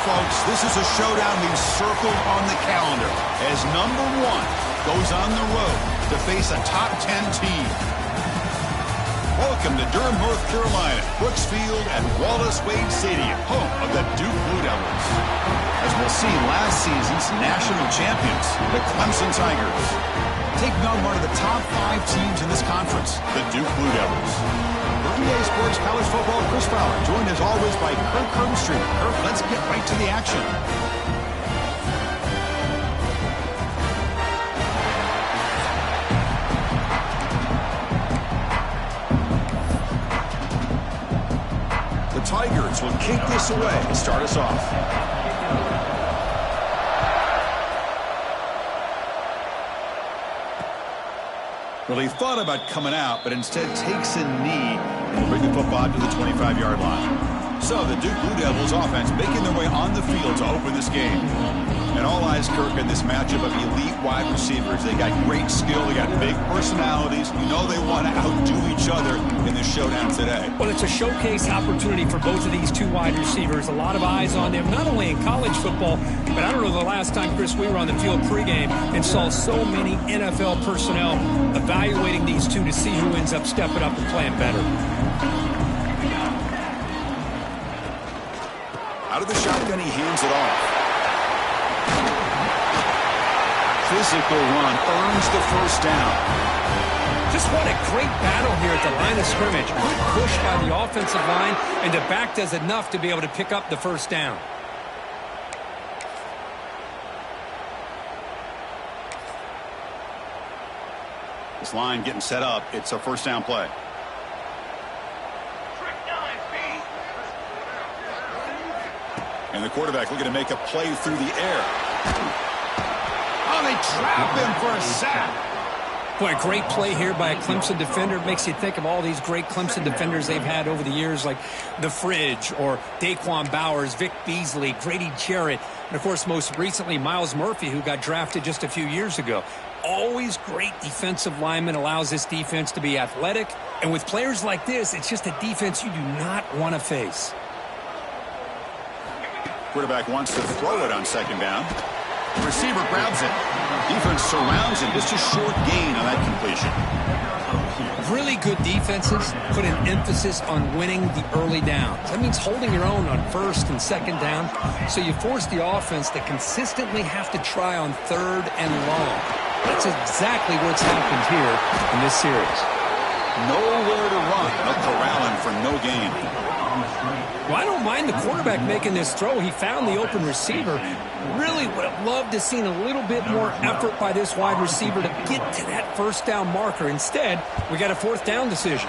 folks, this is a showdown we've circled on the calendar as number 1 goes on the road to face a top 10 team. Welcome to Durham, North Carolina, Brooks Field at Wallace Wade Stadium, home of the Duke Blue Devils. As we'll see, last season's national champions, the Clemson Tigers, taking on one of the top 5 teams in this conference, the Duke Blue Devils. For EA Sports College Football, Chris Fowler, joined as always by Kirk Herbstreit. Kirk, let's get right to the action. The Tigers will kick this away to start us off. Well, he thought about coming out, but instead takes a knee and will bring the football to the 25-yard line. So the Duke Blue Devils offense making their way on the field to open this game. And all eyes, Kirk, in this matchup of elite wide receivers. They got great skill. They got big personalities. You know they want to outdo each other in this showdown today. Well, it's a showcase opportunity for both of these 2 wide receivers. A lot of eyes on them, not only in college football, but I don't know the last time, Chris, we were on the field pregame and saw so many NFL personnel evaluating these 2 to see who ends up stepping up and playing better. Out of the shotgun, he hands it off. Physical run earns the first down. Just what a great battle here at the line of scrimmage. Good push by the offensive line, and the back does enough to be able to pick up the first down. This line getting set up. It's a first down play. And the quarterback looking to make a play through the air. Oh, they trap him for a sack. Boy, a great play here by a Clemson defender. Makes you think of all these great Clemson defenders they've had over the years, like the Fridge or Daquan Bowers, Vic Beasley, Grady Jarrett, and, of course, most recently, Myles Murphy, who got drafted just a few years ago. Always great defensive lineman, allows this defense to be athletic. And with players like this, it's just a defense you do not want to face. Quarterback wants to throw it on second down. The receiver grabs it. Defense surrounds him. Just a short gain on that completion. Really good defenses put an emphasis on winning the early downs. That means holding your own on first and second down. So you force the offense to consistently have to try on third and long. That's exactly what's happened here in this series. Nowhere to run. They'll corral him for no gain. Well, I don't mind the quarterback making this throw. He found the open receiver. Really would have loved to seen a little bit more effort by this wide receiver to get to that first down marker. Instead, we got a fourth down decision.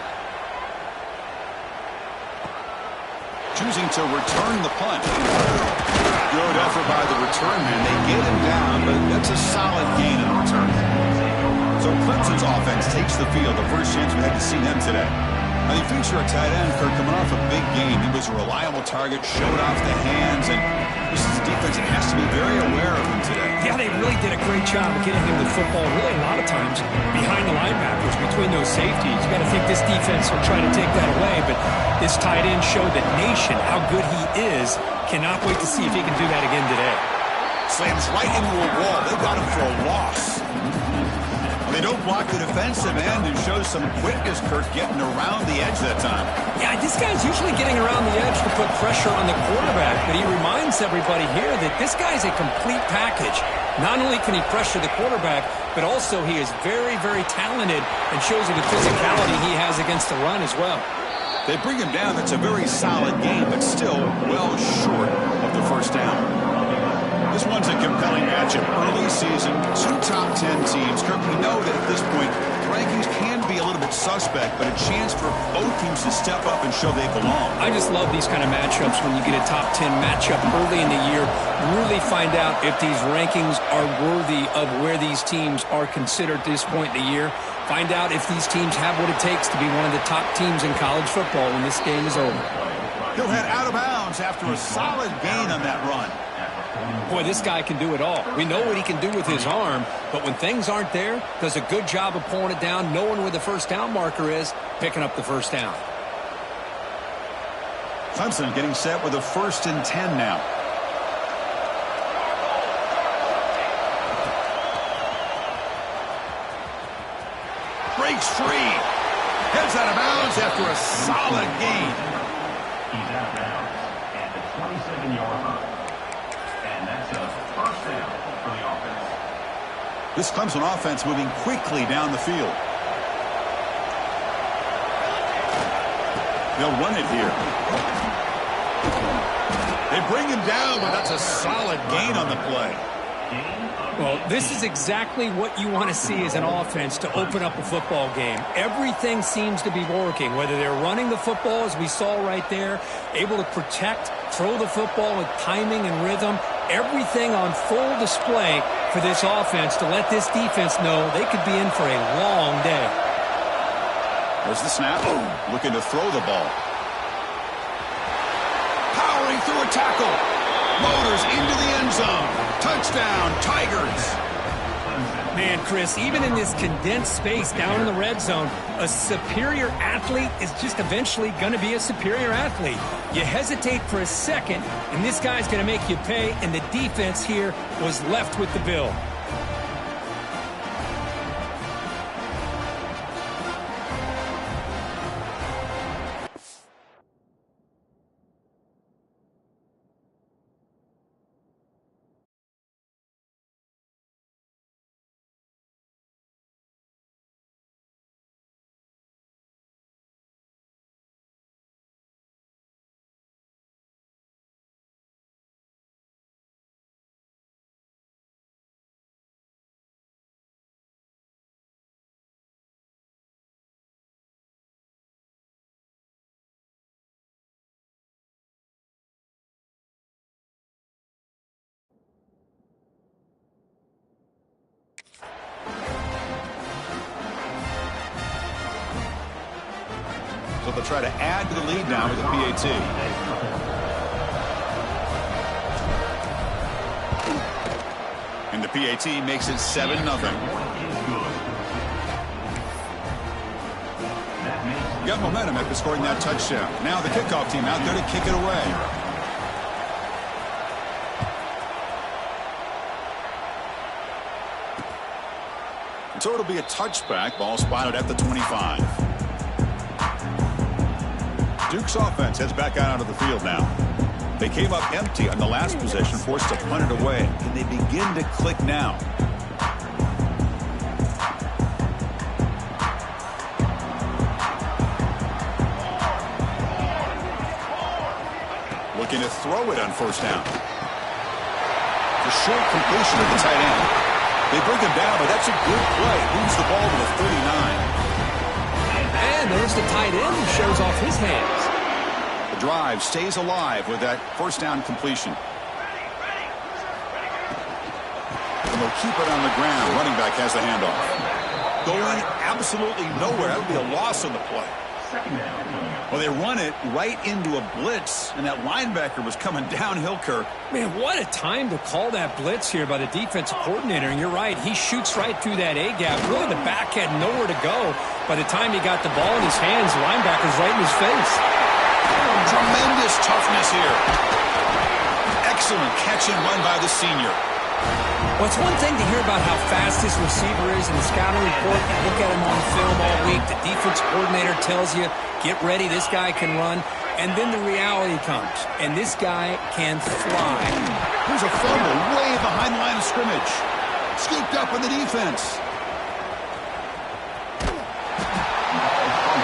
Choosing to return the punt. Good effort by the return man. They get him down, but that's a solid gain in the return. So Clemson's offense takes the field. The first chance we had to see them today. Now, you feature a tight end, Kirk, coming off a big game. He was a reliable target, showed off the hands, and this is a defense that has to be very aware of him today. Yeah, they really did a great job of getting him the football, really a lot of times behind the linebackers, between those safeties. You got to think this defense will try to take that away, but this tight end showed the nation how good he is. Cannot wait to see if he can do that again today. Slams right into a wall. They got him for a loss. They don't block the defensive end and shows some quickness, Kirk, getting around the edge that time. Yeah, this guy's usually getting around the edge to put pressure on the quarterback, but he reminds everybody here that this guy's a complete package. Not only can he pressure the quarterback, but also he is very, very talented and shows you the physicality he has against the run as well. They bring him down. That's a very solid game, but still well short of the first down. This one's a compelling matchup. Early season, 2 top 10 teams. Kirk, we know that at this point, rankings can be a little bit suspect, but a chance for both teams to step up and show they belong. I just love these kind of matchups when you get a top 10 matchup early in the year. Really find out if these rankings are worthy of where these teams are considered at this point in the year. Find out if these teams have what it takes to be one of the top teams in college football when this game is over. He'll head out of bounds after a solid gain on that run. Boy, this guy can do it all. We know what he can do with his arm, but when things aren't there, does a good job of pulling it down, knowing where the first down marker is, picking up the first down. Clemson getting set with a 1st and 10 now. breaks free. Heads out of bounds after a solid gain. He's out of bounds at the 27-yard line. And that's a first down for the offense. This Clemson offense moving quickly down the field. They'll run it here. They bring him down, but that's a solid gain on the play. Well, this is exactly what you want to see as an offense to open up a football game. Everything seems to be working, whether they're running the football, as we saw right there, able to protect, throw the football with timing and rhythm, everything on full display for this offense to let this defense know they could be in for a long day. There's the snap. Looking to throw the ball. Powering through a tackle. Motors into the end zone. Touchdown, Tigers. Man, Chris, even in this condensed space down in the red zone, a superior athlete is just eventually going to be a superior athlete. You hesitate for a second, and this guy's going to make you pay, and the defense here was left with the bill. So they'll try to add to the lead now with the PAT. And the PAT makes it 7-0. Got momentum after scoring that touchdown. Now the kickoff team out there to kick it away. So it'll be a touchback. Ball spotted at the 25. Duke's offense heads back out onto the field now. They came up empty on the last possession, forced to punt it away. Can they begin to click now? Looking to throw it on first down. The short completion of the tight end. They bring him down, but that's a good play. Moves the ball to the 39. And there's the tight end who shows off his hands. The drive stays alive with that first down completion. And they'll keep it on the ground. Running back has the handoff. Going absolutely nowhere. That would be a loss on the play. Well, they run it right into a blitz, and that linebacker was coming downhill, Kirk. Man, what a time to call that blitz here by the defensive coordinator. And you're right, he shoots right through that A-gap. Really, the back had nowhere to go. By the time he got the ball in his hands, the linebacker's right in his face. Tremendous toughness here. Excellent catch and run by the senior. Well, it's one thing to hear about how fast this receiver is in the scouting report. You look at him on film all week. The defense coordinator tells you, get ready, this guy can run. And then the reality comes, and this guy can fly. Here's a fumble way behind the line of scrimmage. Scooped up in the defense.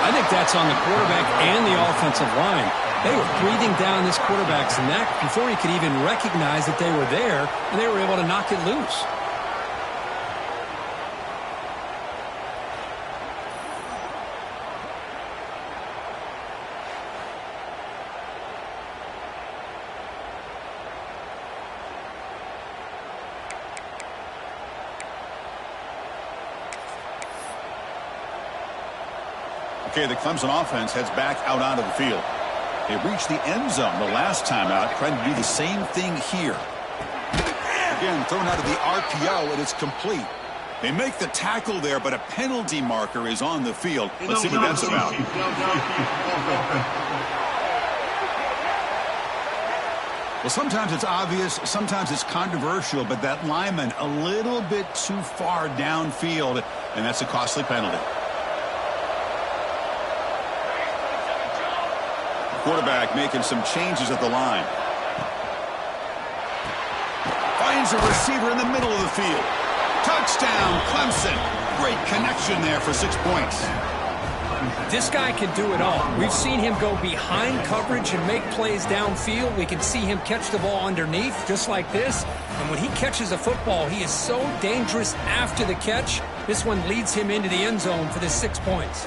I think that's on the quarterback and the offensive line. They were breathing down this quarterback's neck before he could even recognize that they were there, and they were able to knock it loose. Okay, the Clemson offense heads back out onto the field. They reached the end zone the last time out, trying to do the same thing here. Again, thrown out of the RPO, and it's complete. They make the tackle there, but a penalty marker is on the field. Let's see what that's about. Well, sometimes it's obvious, sometimes it's controversial, but that lineman a little bit too far downfield, and that's a costly penalty. quarterback making some changes at the line. Finds a receiver in the middle of the field. Touchdown, Clemson. Great connection there for 6 points. This guy can do it all. We've seen him go behind coverage and make plays downfield. We can see him catch the ball underneath, just like this. And when he catches a football, he is so dangerous after the catch. This one leads him into the end zone for the 6 points.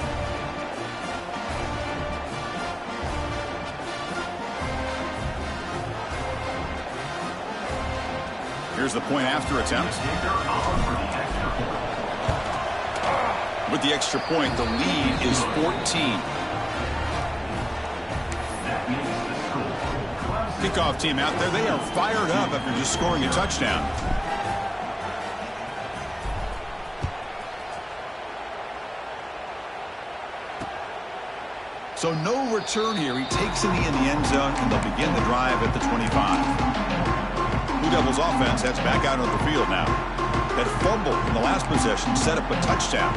Here's the point after attempt. With the extra point, the lead is 14. Kickoff team out there, they are fired up after just scoring a touchdown. So no return here. He takes it in the end zone, and they'll begin the drive at the 25. Blue Devils offense heads back out on the field now. That fumble in the last possession set up a touchdown,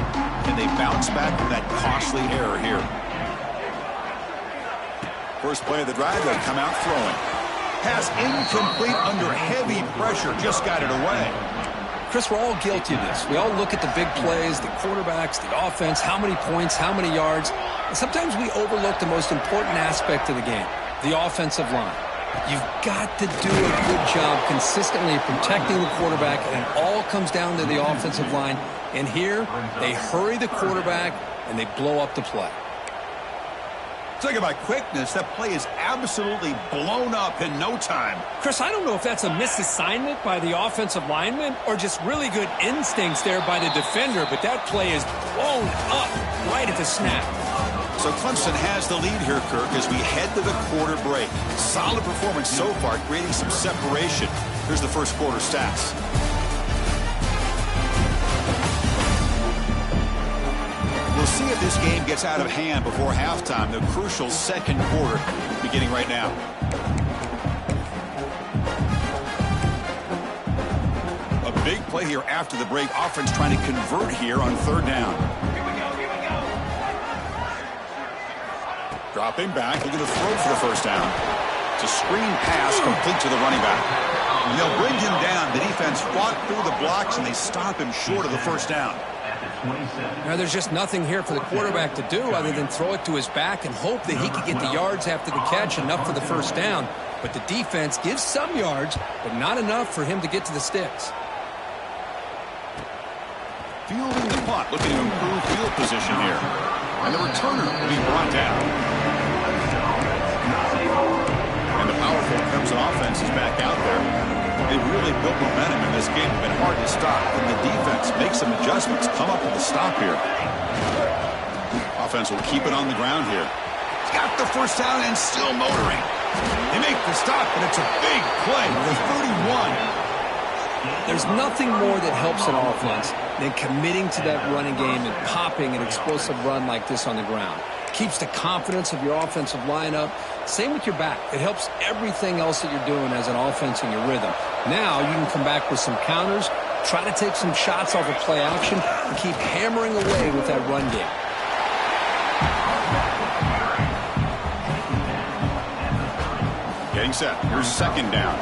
and they bounce back from that costly error here. First play of the drive, they'll come out throwing. Pass incomplete under heavy pressure, just got it away. Chris, we're all guilty of this. We all look at the big plays, the quarterbacks, the offense, how many points, how many yards. And sometimes we overlook the most important aspect of the game, the offensive line. You've got to do a good job consistently protecting the quarterback, and it all comes down to the offensive line. And here, they hurry the quarterback, and they blow up the play. Talking about quickness, that play is absolutely blown up in no time. Chris, I don't know if that's a misassignment by the offensive lineman or just really good instincts there by the defender, but that play is blown up right at the snap. So Clemson has the lead here, Kirk, as we head to the quarter break. Solid performance so far, creating some separation. Here's the first quarter stats. We'll see if this game gets out of hand before halftime. The crucial second quarter beginning right now. A big play here after the break. Offense trying to convert here on third down. Dropping back, looking to throw for the first down. It's a screen pass complete to the running back. And they'll bring him down. The defense fought through the blocks, and they stop him short of the first down. Now, there's just nothing here for the quarterback to do other than throw it to his back and hope that he could get the yards after the catch, enough for the first down. But the defense gives some yards, but not enough for him to get to the sticks. Fielding the punt, looking to improve field position here. And the returner will be brought down. And the powerful Clemson offense is back out there. They really built momentum in this game. It's been hard to stop. And the defense makes some adjustments, come up with a stop here. Offense will keep it on the ground here. He's got the first down and still motoring. They make the stop, and it's a big play with 31. There's nothing more that helps an offense than committing to that running game and popping an explosive run like this on the ground. Keeps the confidence of your offensive lineup. Same with your back. It helps everything else that you're doing as an offense in your rhythm. Now you can come back with some counters, try to take some shots off of play action, and keep hammering away with that run game. Getting set. Here's second down.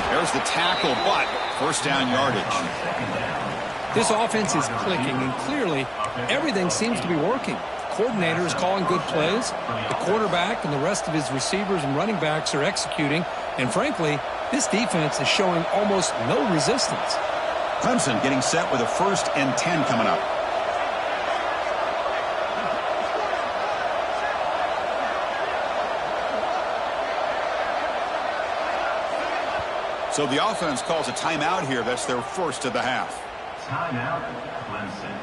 There's the tackle, but first down yardage. This offense is clicking, and clearly everything seems to be working. The coordinator is calling good plays. The quarterback and the rest of his receivers and running backs are executing. And frankly, this defense is showing almost no resistance. Clemson getting set with a 1st and 10 coming up. So the offense calls a timeout here. That's their first of the half. Timeout, Clemson.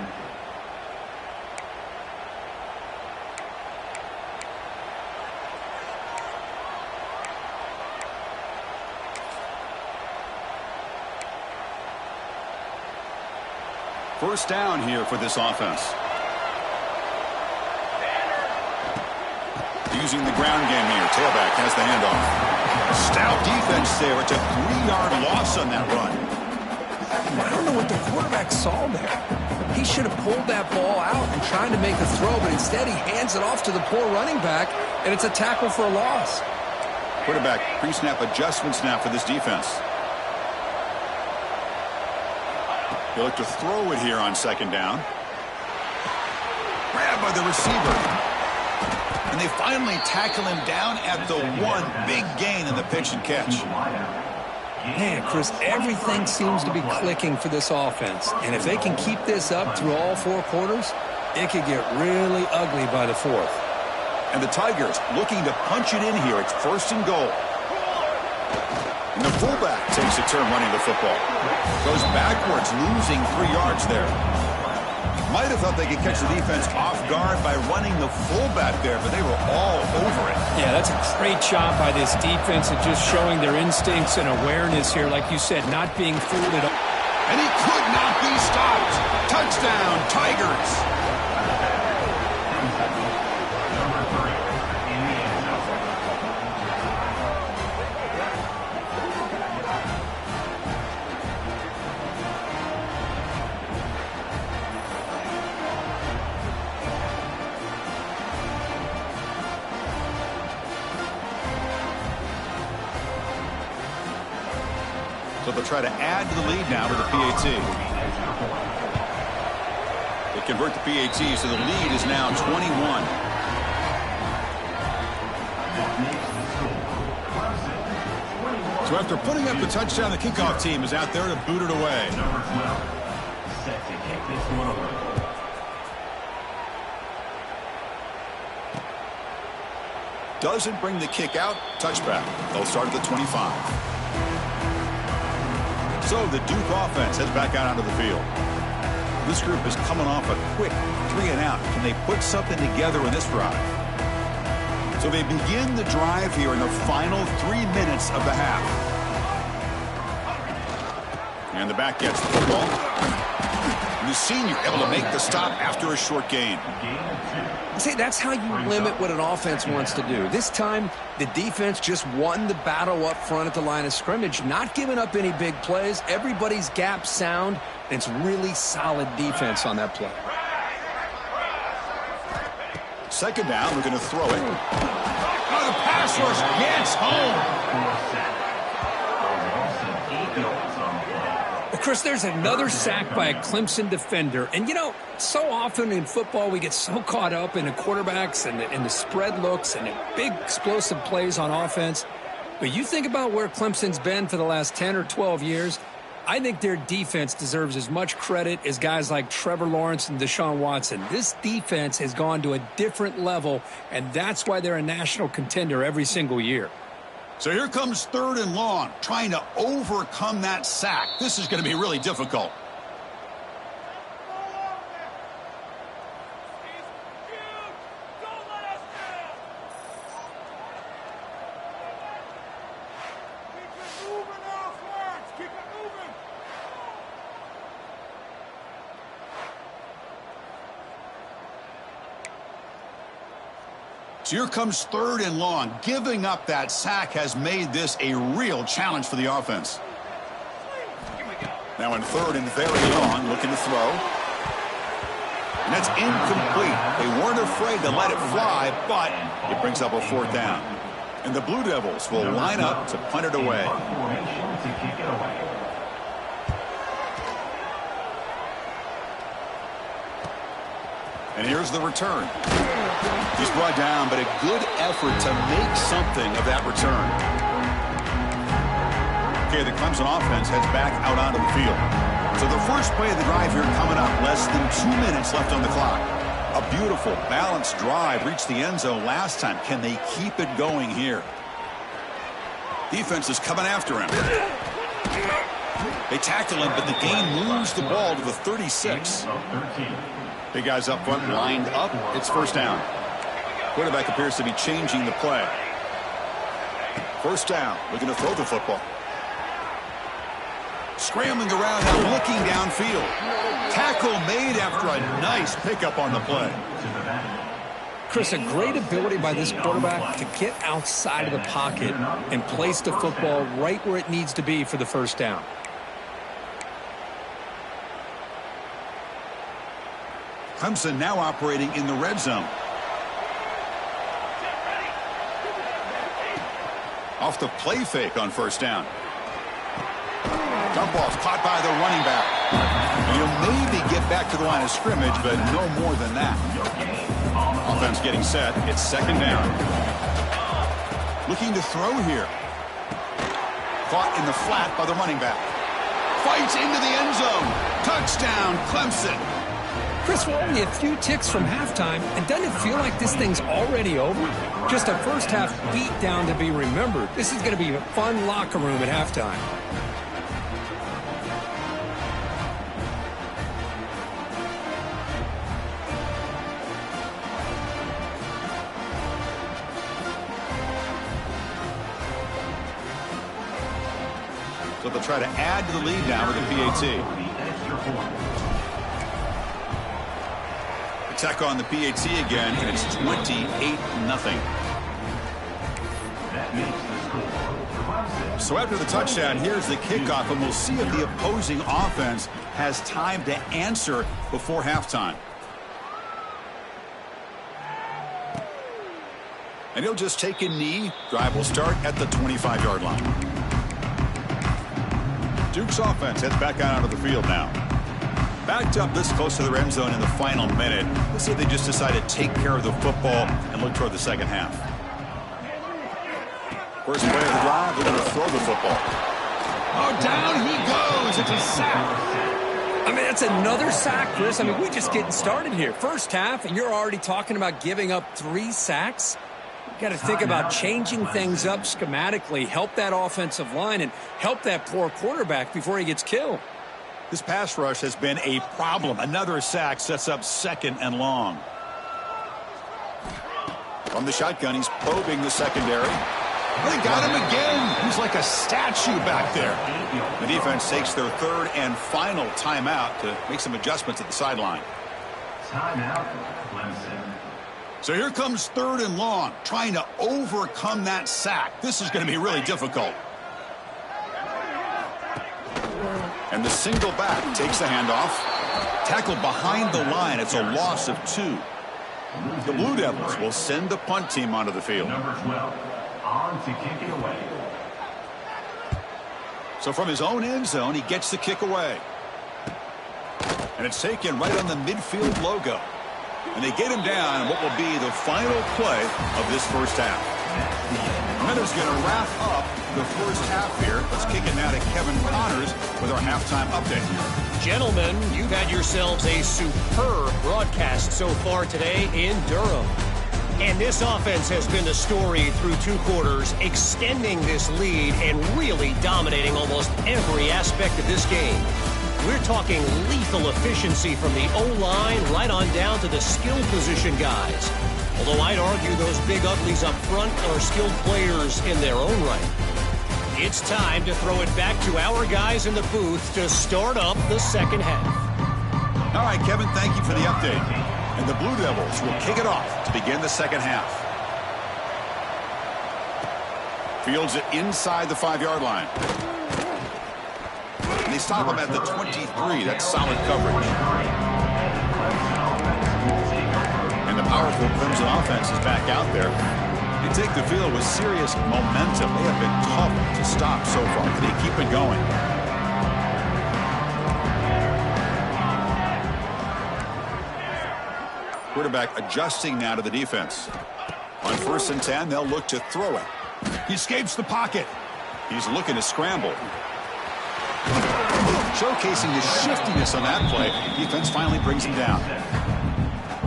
First down here for this offense. Using the ground game here. Tailback has the handoff. Stout defense there. It's a 3-yard loss on that run. I don't know what the quarterback saw there. He should have pulled that ball out and tried to make a throw, but instead he hands it off to the poor running back, and it's a tackle for a loss. Quarterback pre-snap adjustments now for this defense. They look to throw it here on second down. Grabbed by the receiver. And they finally tackle him down at the one. Big gain in the pitch and catch. Man, Chris, everything seems to be clicking for this offense. And if they can keep this up through all four quarters, it could get really ugly by the fourth. And the Tigers looking to punch it in here. It's 1st and goal. And the fullback takes a turn running the football. Goes backwards, losing 3 yards there. Might have thought they could catch the defense off guard by running the fullback there, but they were all over it. Yeah, that's a great job by this defense of just showing their instincts and awareness here. Like you said, not being fooled at all. And he could not be stopped. Touchdown, Tigers. So they'll try to add to the lead now with the PAT. They convert the PAT, so the lead is now 21. So after putting up the touchdown, the kickoff team is out there to boot it away. Number 12, set to kick this one away. Doesn't bring the kick out. Touchback. They'll start at the 25. So the Duke offense heads back out onto the field. This group is coming off a quick 3 and out. Can they put something together in this drive? So they begin the drive here in the final 3 minutes of the half. And the back gets the football. And the senior able to make the stop after a short gain. See, that's how you limit what an offense wants to do. This time, the defense just won the battle up front at the line of scrimmage, not giving up any big plays. Everybody's gap sound, and it's really solid defense on that play. Second down, we're going to throw it. Oh, the pass rush gets home. Well, Chris, there's another sack by a Clemson defender. And, you know, so often in football we get so caught up in the quarterbacks and the spread looks and the big explosive plays on offense. But you think about where Clemson's been for the last 10 or 12 years, I think their defense deserves as much credit as guys like Trevor Lawrence and Deshaun Watson. This defense has gone to a different level, and that's why they're a national contender every single year. So here comes 3rd and long, trying to overcome that sack. This is going to be really difficult. So here comes 3rd and long. Giving up that sack has made this a real challenge for the offense. Now in 3rd and very long, looking to throw. And that's incomplete. They weren't afraid to let it fly, but it brings up a 4th down. And the Blue Devils will line up to punt it away. And here's the return. He's brought down, but a good effort to make something of that return. Okay, the Clemson offense heads back out onto the field. So the first play of the drive here coming up. Less than 2 minutes left on the clock. A beautiful, balanced drive reached the end zone last time. Can they keep it going here? Defense is coming after him. They tackle him, but the gain moves the ball to the 36. Big guys up front, lined up. It's 1st down. Quarterback appears to be changing the play. 1st down. Looking to throw the football. Scrambling around now, looking downfield. Tackle made after a nice pickup on the play. Chris, a great ability by this quarterback to get outside of the pocket and place the football right where it needs to be for the 1st down. Clemson now operating in the red zone. Off the play fake on first down. Dump ball's caught by the running back. He'll maybe get back to the line of scrimmage, but no more than that. Offense getting set. It's second down. Looking to throw here. Caught in the flat by the running back. Fights into the end zone. Touchdown, Clemson. Chris, we're only a few ticks from halftime, and doesn't it feel like this thing's already over? Just a first half beat down to be remembered. This is going to be a fun locker room at halftime. So they'll try to add to the lead now with a PAT. Attack on the PAT again, and it's 28-0. So after the touchdown, here's the kickoff, and we'll see if the opposing offense has time to answer before halftime. And he'll just take a knee. Drive will start at the 25-yard line. Duke's offense heads back out onto the field now. Backed up this close to the end zone in the final minute. Let's see if they just decide to take care of the football and look toward the second half. First play of the drive, they're going to throw the football. Oh, down he goes. It's a sack. I mean, that's another sack, Chris. I mean, we're just getting started here. First half, and you're already talking about giving up 3 sacks. You got to think about changing things up schematically, help that offensive line, and help that poor quarterback before he gets killed. This pass rush has been a problem. Another sack sets up second and long. From the shotgun, he's probing the secondary. They got him again. He's like a statue back there. The defense takes their third and final timeout to make some adjustments at the sideline. Timeout, Clemson. So here comes third and long, trying to overcome that sack. This is going to be really difficult. And the single back takes the handoff. Tackled behind the line. It's a loss of 2. The Blue Devils will send the punt team onto the field. Number 12, on to kick it away. So from his own end zone, he gets the kick away. And it's taken right on the midfield logo. And they get him down in what will be the final play of this first half. Meadows going to wrap up the first half here. Let's kick it now to Kevin Connors with our halftime update. Gentlemen, you've had yourselves a superb broadcast so far today in Durham. And this offense has been the story through 2 quarters, extending this lead and really dominating almost every aspect of this game. We're talking lethal efficiency from the O-line right on down to the skill position guys. Although I'd argue those big uglies up front are skilled players in their own right. It's time to throw it back to our guys in the booth to start up the second half. All right, Kevin, thank you for the update. And the Blue Devils will kick it off to begin the second half. Fields it inside the 5-yard line. And they stop him at the 23. That's solid coverage. And the powerful Clemson offense is back out there. They take the field with serious momentum. They have been tough to stop so far. They keep it going. Quarterback adjusting now to the defense. On 1st and 10, they'll look to throw it. He escapes the pocket. He's looking to scramble. Showcasing his shiftiness on that play. Defense finally brings him down.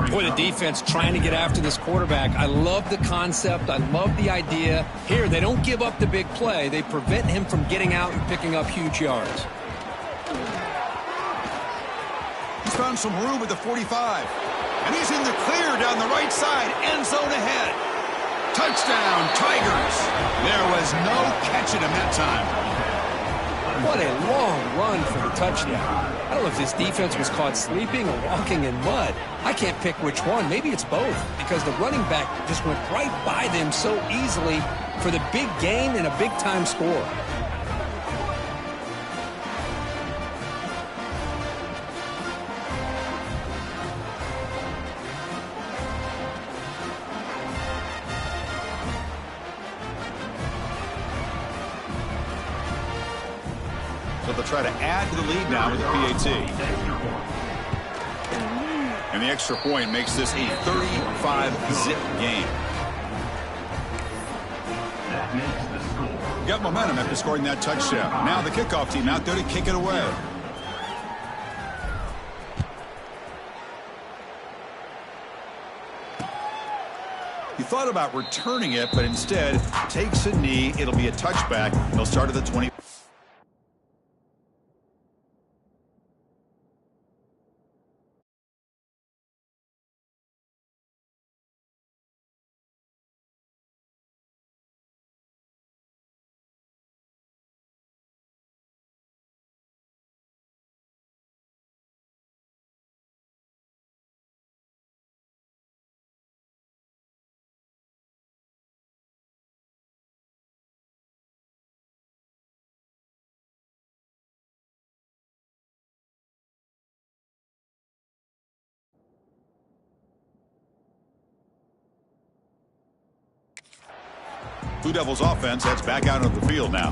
Boy, the defense trying to get after this quarterback. I love the concept. I love the idea. Here, they don't give up the big play. They prevent him from getting out and picking up huge yards. He's found some room at the 45. And he's in the clear down the right side. End zone ahead. Touchdown, Tigers. There was no catching him that time. What a long run for the touchdown. I don't know if this defense was caught sleeping or walking in mud. I can't pick which one. Maybe it's both, because the running back just went right by them so easily for the big gain and a big-time score. They'll try to add to the lead now with the PAT. And the extra point makes this a 35-zip game. That makes the score. Got momentum after scoring that touchdown. Now the kickoff team out there to kick it away. He thought about returning it, but instead takes a knee. It'll be a touchback. He'll start at the 20. Blue Devils offense heads back out on the field now.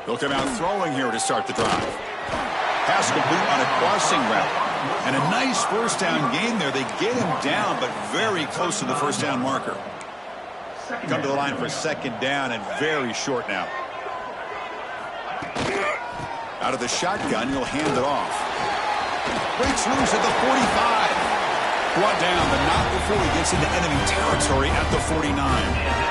They'll come out throwing here to start the drive. Pass complete on a crossing route. And a nice first down gain there. They get him down, but very close to the first down marker. Come to the line for second down and very short now. Out of the shotgun, he'll hand it off. Breaks loose at the 45. Brought down, but not before he gets into enemy territory at the 49.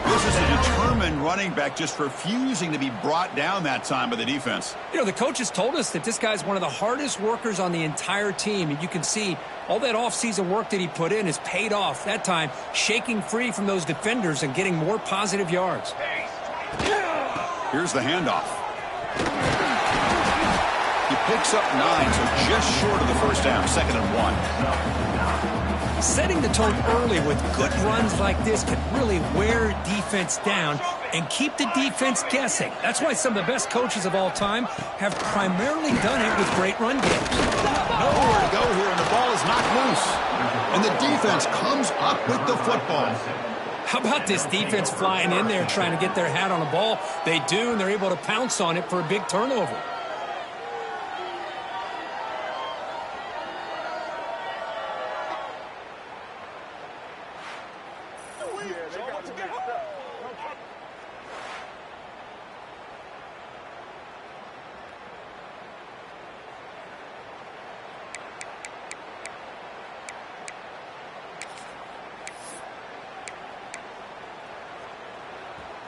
This is a determined running back just refusing to be brought down that time by the defense. You know, the coaches told us that this guy's one of the hardest workers on the entire team, and you can see all that offseason work that he put in has paid off. That time, shaking free from those defenders and getting more positive yards. Here's the handoff. He picks up 9, so just short of the first down, 2nd and 1. Setting the tone early with good runs like this can really wear defense down and keep the defense guessing. That's why some of the best coaches of all time have primarily done it with great run games. Nowhere to go here, and the ball is knocked loose. And the defense comes up with the football. How about this defense flying in there trying to get their hat on the ball? They do, and they're able to pounce on it for a big turnover.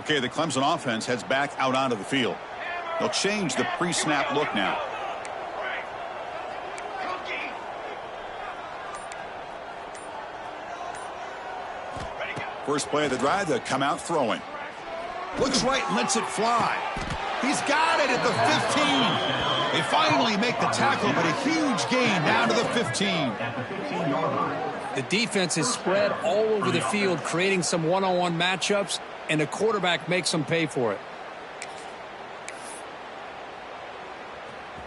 Okay, the Clemson offense heads back out onto the field. They'll change the pre-snap look now. First play of the drive, they'll come out throwing. Looks right and lets it fly. He's got it at the 15. They finally make the tackle, but a huge gain down to the 15. The defense is spread all over the field, creating some one-on-one matchups, and the quarterback makes them pay for it.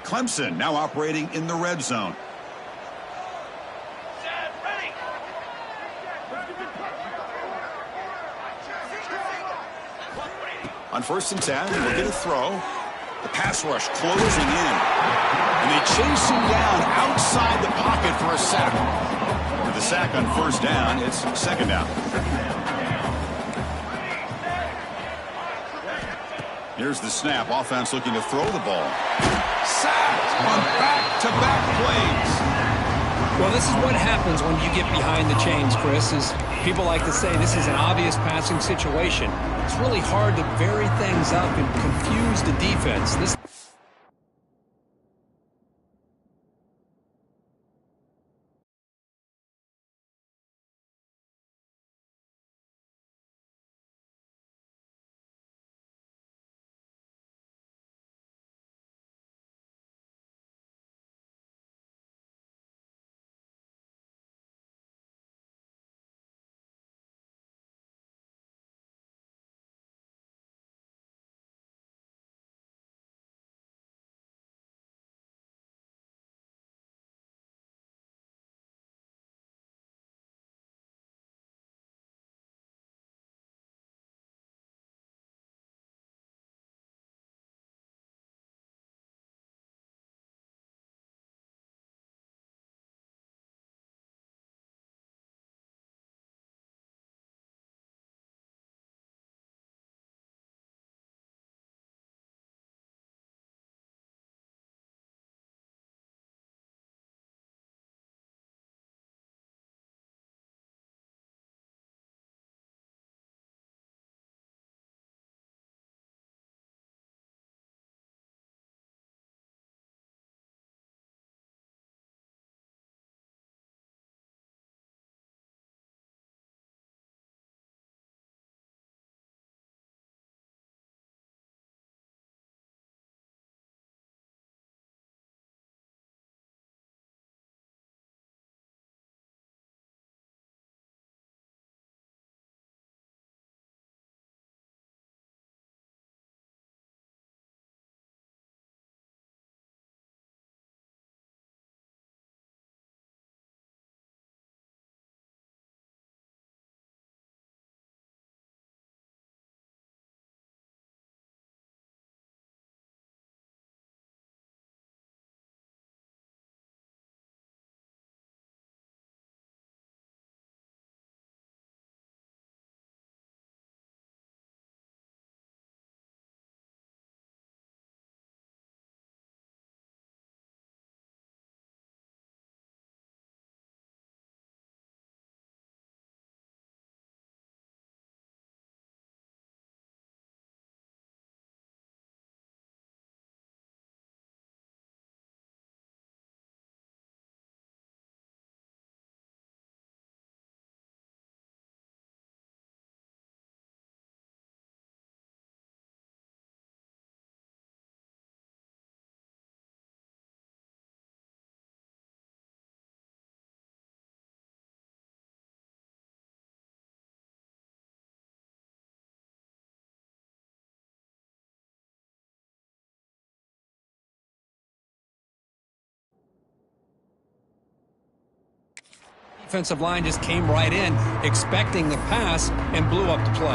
Clemson now operating in the red zone. On 1st and 10, we'll get a throw. The pass rush closing in. And they chase him down outside the pocket for a sack. With the sack on 1st down, it's 2nd down. Here's the snap. Offense looking to throw the ball. Sacked on back-to-back plays. Well, this is what happens when you get behind the chains, Chris. Is people like to say this is an obvious passing situation. It's really hard to vary things up and confuse the defense. This offensive line just came right in, expecting the pass, and blew up the play.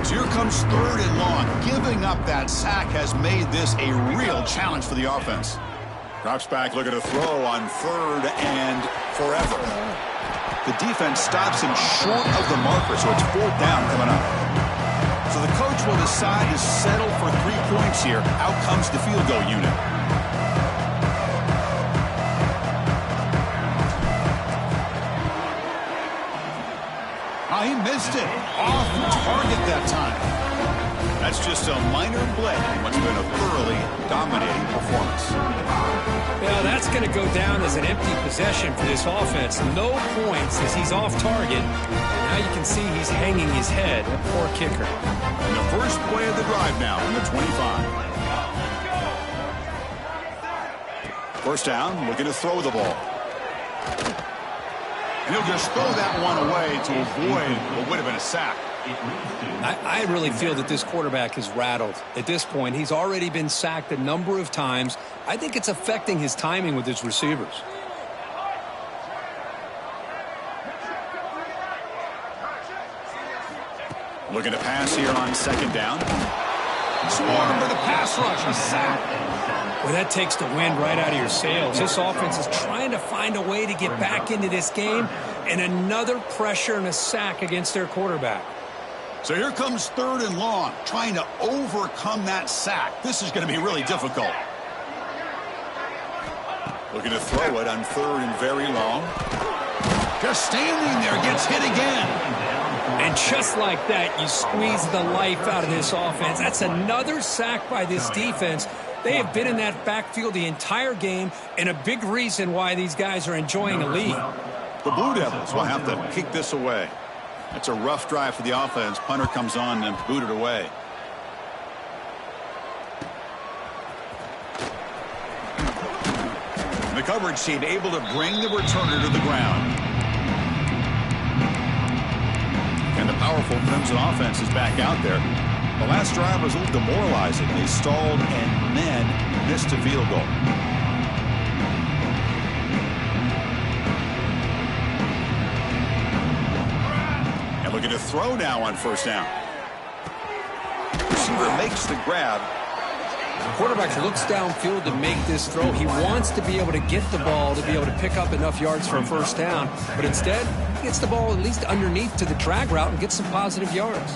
So here comes 3rd and long. Giving up that sack has made this a real challenge for the offense. Drops back, looking to throw on 3rd and forever. The defense stops him short of the marker, so it's 4th down coming up. So the coach will decide to settle for 3 points here. Out comes the field goal unit. Oh, he missed it. Off target that time. That's just a minor blip in what's been a thoroughly dominating performance. Yeah, that's going to go down as an empty possession for this offense. No points as he's off target. Now you can see he's hanging his head. A poor kicker. And the first play of the drive now on the 25. First down, looking to throw the ball. And he'll just throw that one away to avoid what would have been a sack. I really feel that this quarterback is rattled. At this point, he's already been sacked a number of times. I think it's affecting his timing with his receivers. Looking to pass here on 2nd down. Swarmed by the pass rush. A sack. Well, that takes the wind right out of your sails. This offense is trying to find a way to get back into this game, and another pressure and a sack against their quarterback. So here comes 3rd and long, trying to overcome that sack. This is going to be really difficult. Looking to throw it on 3rd and very long. Just standing there, gets hit again. And just like that, you squeeze the life out of this offense. That's another sack by this defense. They have been in that backfield the entire game, and a big reason why these guys are enjoying a lead. The Blue Devils will have to kick this away. That's a rough drive for the offense. Punter comes on and booted away. The coverage team able to bring the returner to the ground. And the powerful Clemson offense is back out there. The last drive was a little demoralizing. They stalled and then missed a field goal. And looking to throw now on 1st down. Receiver makes the grab. The quarterback looks downfield to make this throw. He wants to be able to get the ball to be able to pick up enough yards for a 1st down. But instead, he gets the ball at least underneath to the drag route and gets some positive yards.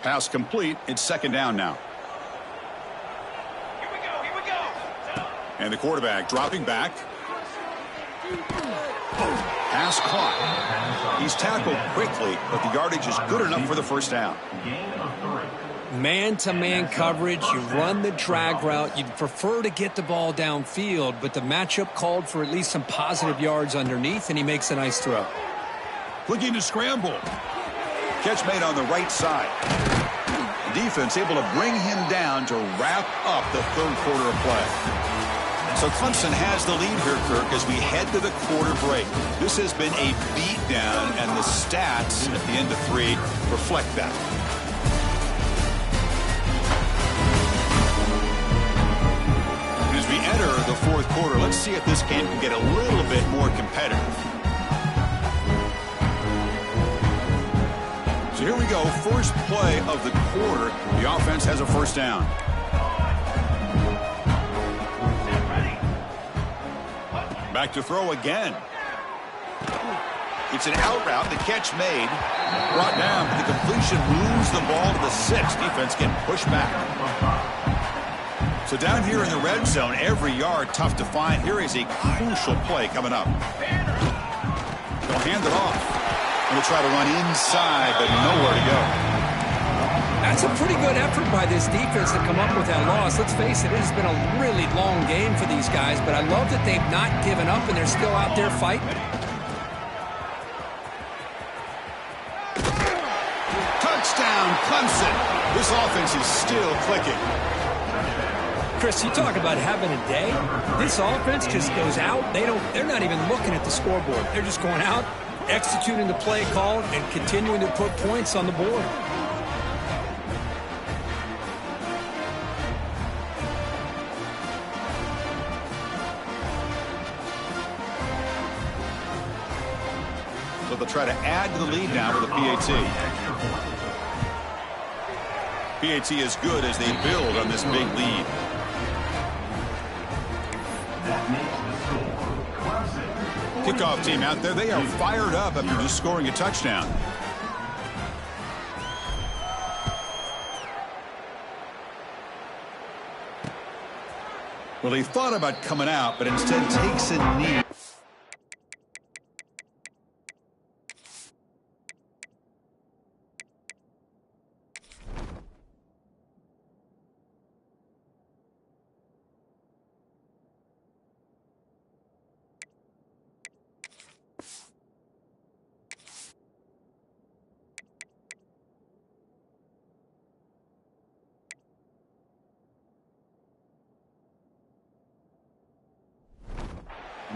Pass complete. It's 2nd down now. Here we go. And the quarterback dropping back. Pass caught. He's tackled quickly, but the yardage is good enough for the 1st down. Man-to-man coverage, you run the drag route. You'd prefer to get the ball downfield, but the matchup called for at least some positive yards underneath, and he makes a nice throw. Looking to scramble. Catch made on the right side. The defense able to bring him down to wrap up the 3rd quarter of play. So Clemson has the lead here, Kirk, as we head to the quarter break. This has been a beatdown, and the stats at the end of 3 reflect that. As we enter the 4th quarter, let's see if this game can get a little bit more competitive. So here we go, first play of the quarter. The offense has a 1st down. Back to throw again. It's an out route. The catch made. Brought down. The completion moves the ball to the 6. Defense getting pushed back. So down here in the red zone, every yard tough to find. Here is a crucial play coming up. They'll hand it off. And they'll try to run inside, but nowhere to go. That's a pretty good effort by this defense to come up with that loss. Let's face it, it has been a really long game for these guys, but I love that they've not given up and they're still out there fighting. Touchdown, Clemson. This offense is still clicking. Chris, you talk about having a day. This offense just goes out. They're not even looking at the scoreboard. They're just going out, executing the play called, and continuing to put points on the board. So they'll try to add to the lead now with a PAT. PAT is good as they build on this big lead. Kickoff team out there, they are fired up after just scoring a touchdown. Well, he thought about coming out, but instead takes a knee.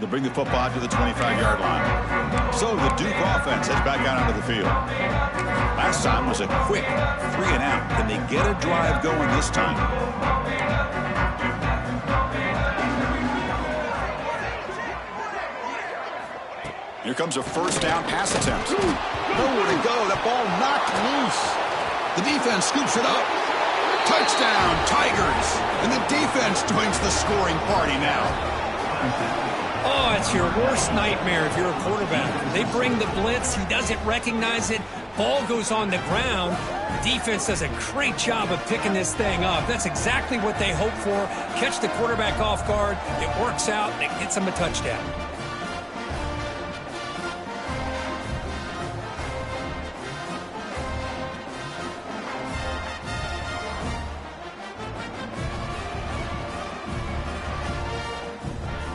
They'll bring the football to the 25-yard line. So the Duke offense heads back out onto the field. Last time was a quick 3-and-out. Can they get a drive going this time? Here comes a first down pass attempt. Nowhere to go. That ball knocked loose. The defense scoops it up. Touchdown, Tigers. And the defense joins the scoring party now. Oh, it's your worst nightmare if you're a quarterback. They bring the blitz. He doesn't recognize it. Ball goes on the ground. The defense does a great job of picking this thing up. That's exactly what they hope for. Catch the quarterback off guard. It works out. It gets him a touchdown.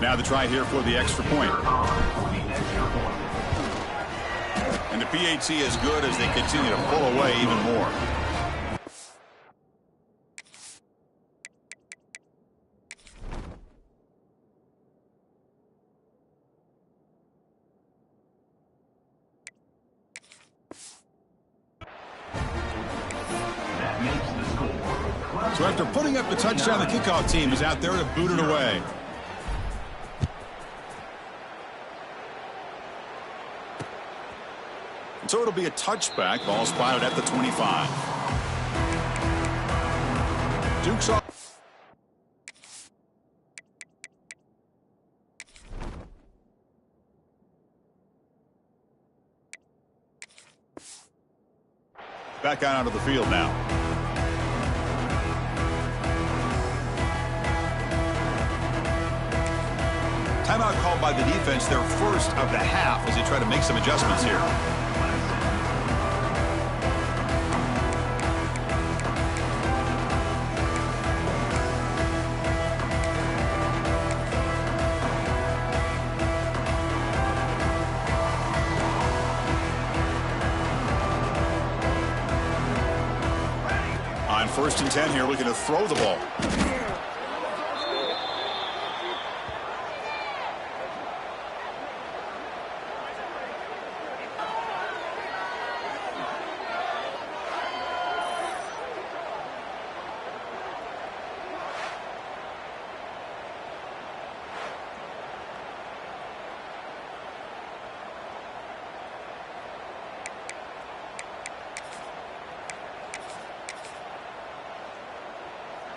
Now the try here for the extra point. And the PAT is good as they continue to pull away even more. So after putting up the touchdown, the kickoff team is out there to boot it away. So it'll be a touchback. Ball spotted at the 25. Duke's off. Back out onto the field now. Timeout called by the defense, their first of the half, as they try to make some adjustments here. On 1st and 10 here, looking to throw the ball.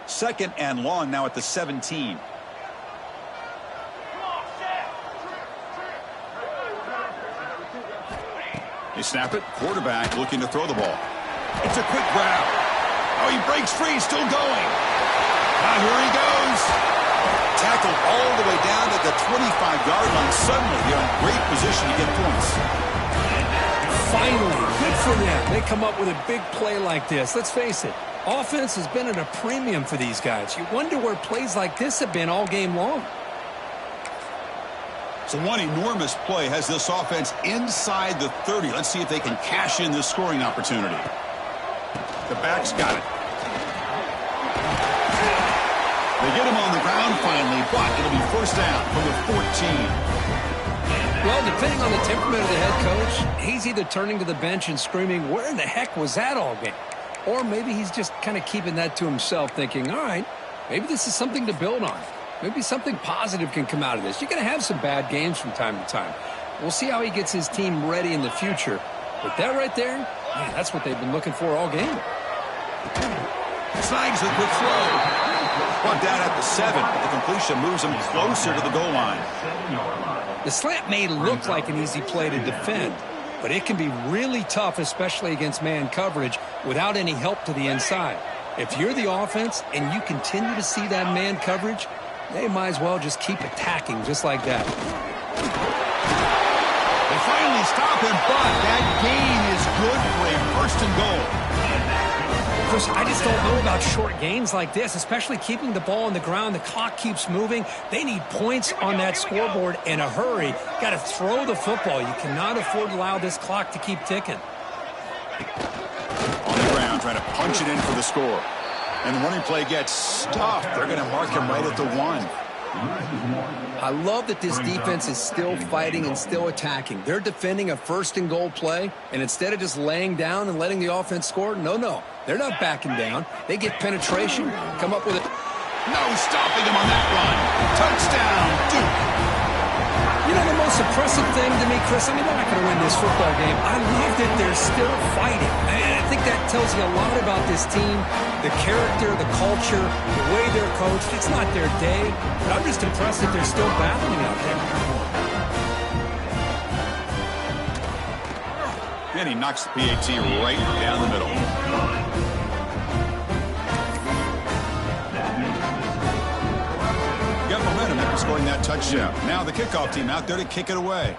Second and long now at the 17. They snap it. Quarterback looking to throw the ball. It's a quick grab. Oh, he breaks free. Still going. Now here he goes. Tackled all the way down to the 25-yard line. Suddenly, they're in great position to get points. Finally, good for them. They come up with a big play like this. Let's face it. Offense has been at a premium for these guys. You wonder where plays like this have been all game long. So one enormous play has this offense inside the 30. Let's see if they can cash in this scoring opportunity. The back's got it. They get him on the ground finally, but it'll be first down from the 14. Well, depending on the temperament of the head coach, he's either turning to the bench and screaming, where in the heck was that all game? Or maybe he's just kind of keeping that to himself, thinking, all right, maybe this is something to build on. Maybe something positive can come out of this. You're going to have some bad games from time to time. We'll see how he gets his team ready in the future. But that right there, man, that's what they've been looking for all game. Snags the quick throw. Brought down at the 7. The completion moves him closer to the goal line. The slant may look like an easy play to defend, but it can be really tough, especially against man coverage, without any help to the inside. If you're the offense and you continue to see that man coverage, they might as well just keep attacking just like that. They finally stop him, but that gain is good for a first and goal. Chris, I just don't know about short gains like this, especially keeping the ball on the ground. The clock keeps moving. They need points on that scoreboard in a hurry. Got to throw the football. You cannot afford to allow this clock to keep ticking. On the ground, trying to punch it in for the score. And the running play gets stuffed. They're going to mark him right at the 1. I love that this defense is still fighting and still attacking. They're defending a first and goal play, and instead of just laying down and letting the offense score, no. They're not backing down. They get penetration, come up with it. No stopping him on that run. Touchdown, Duke. You know, the most impressive thing to me, Chris, I mean, they're not going to win this football game. I love that they're still fighting. And I think that tells you a lot about this team, the character, the culture, the way they're coached. It's not their day, but I'm just impressed that they're still battling out there. And he knocks the PAT right down the middle. Got momentum after scoring that touchdown. Now the kickoff team out there to kick it away.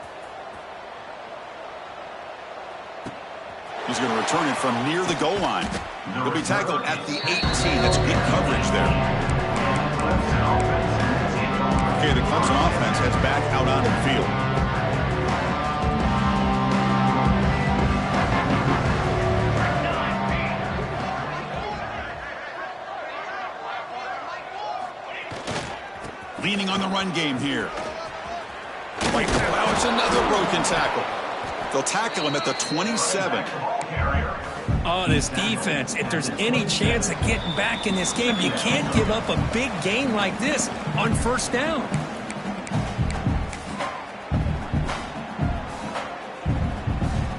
He's going to return it from near the goal line. He'll be tackled at the 18. That's good coverage there. Okay, the Clemson offense heads back out on the field. Leaning on the run game here. Wow, it's another broken tackle. They'll tackle him at the 27. Oh, this defense, if there's any chance of getting back in this game, you can't give up a big gain like this on first down.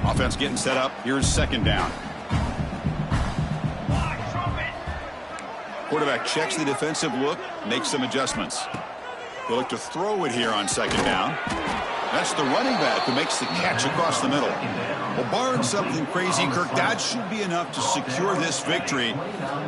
Offense getting set up. Here's second down. Quarterback checks the defensive look, makes some adjustments. They'll look to throw it here on second down. That's the running back who makes the catch across the middle. Well, barring something crazy, Kirk, that should be enough to secure this victory.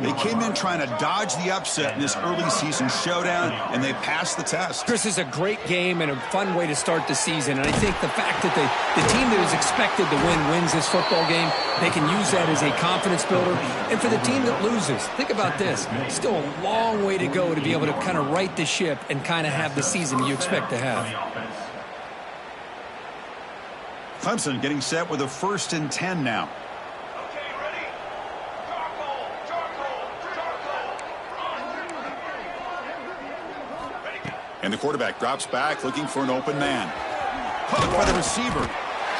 They came in trying to dodge the upset in this early season showdown, and they passed the test. Chris, is a great game and a fun way to start the season. And I think the fact that the team that is expected to win wins this football game, they can use that as a confidence builder. And for the team that loses, think about this. Still a long way to go to be able to kind of right the ship and kind of have the season you expect to have. Clemson getting set with a 1st and 10 now. And the quarterback drops back looking for an open man. Caught by the receiver.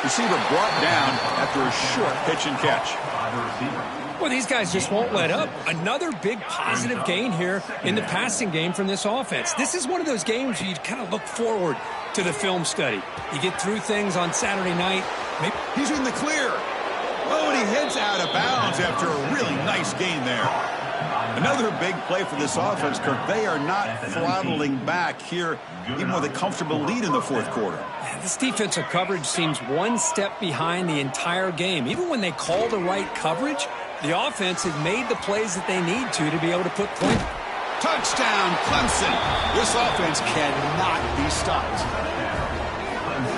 Receiver brought down after a short pitch and catch. Well, these guys just won't let up. Another big positive gain here in the passing game from this offense. This is one of those games where you kind of look forward to the film study. You get through things on Saturday night. Maybe he's in the clear. Oh, and he heads out of bounds after a really nice gain there. Another big play for this offense, Kirk. They are not throttling back here, even with a comfortable lead in the fourth quarter. This defensive coverage seems one step behind the entire game. Even when they call the right coverage, the offense has made the plays that they need to be able to put points. Touchdown, Clemson. This offense cannot be stopped.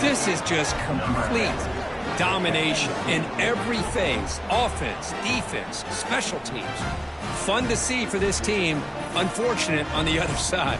This is just complete domination in every phase. Offense, defense, special teams. Fun to see for this team. Unfortunate on the other side.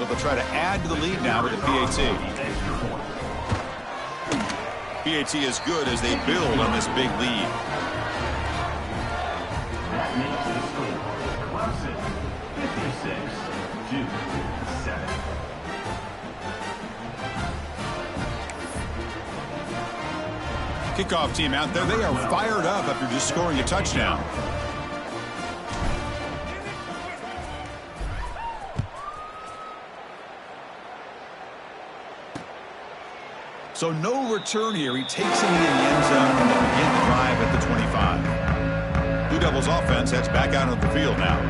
so they'll try to add to the lead now with the PAT. PAT is good as they build on this big lead. That makes the score Clemson 56-7. Kickoff team out there. They are fired up after just scoring a touchdown. So no return here. He takes it into the end zone and they begin the drive at the 25. Blue Devils offense heads back out of the field now.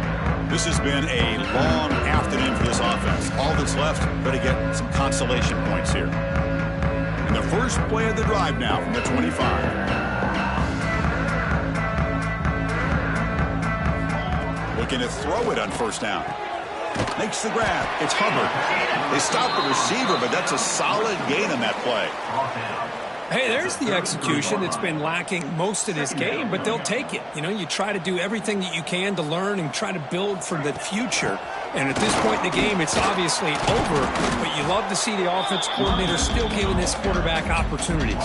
This has been a long afternoon for this offense. All that's left, but to get some consolation points here. And the first play of the drive now from the 25. Looking to throw it on first down. Makes the grab. It's Hubbard. They stop the receiver, but that's a solid gain on that play. Hey, there's the execution that's been lacking most of this game, but they'll take it. You know, you try to do everything that you can to learn and try to build for the future. And at this point in the game, it's obviously over, but you love to see the offense coordinator still giving this quarterback opportunities.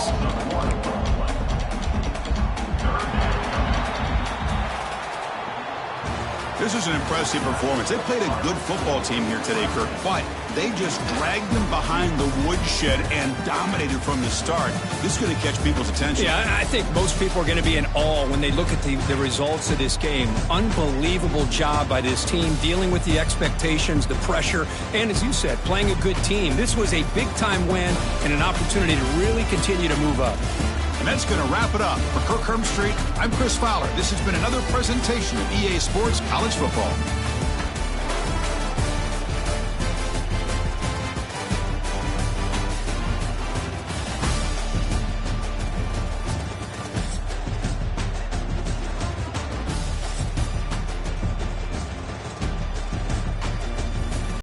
This is an impressive performance. They played a good football team here today, Kirk, but they just dragged them behind the woodshed and dominated from the start. This is going to catch people's attention. Yeah, I think most people are going to be in awe when they look at the results of this game. Unbelievable job by this team dealing with the expectations, the pressure, and as you said, playing a good team. This was a big-time win and an opportunity to really continue to move up. And that's going to wrap it up. For Kirk Street, I'm Chris Fowler. This has been another presentation of EA Sports College Football.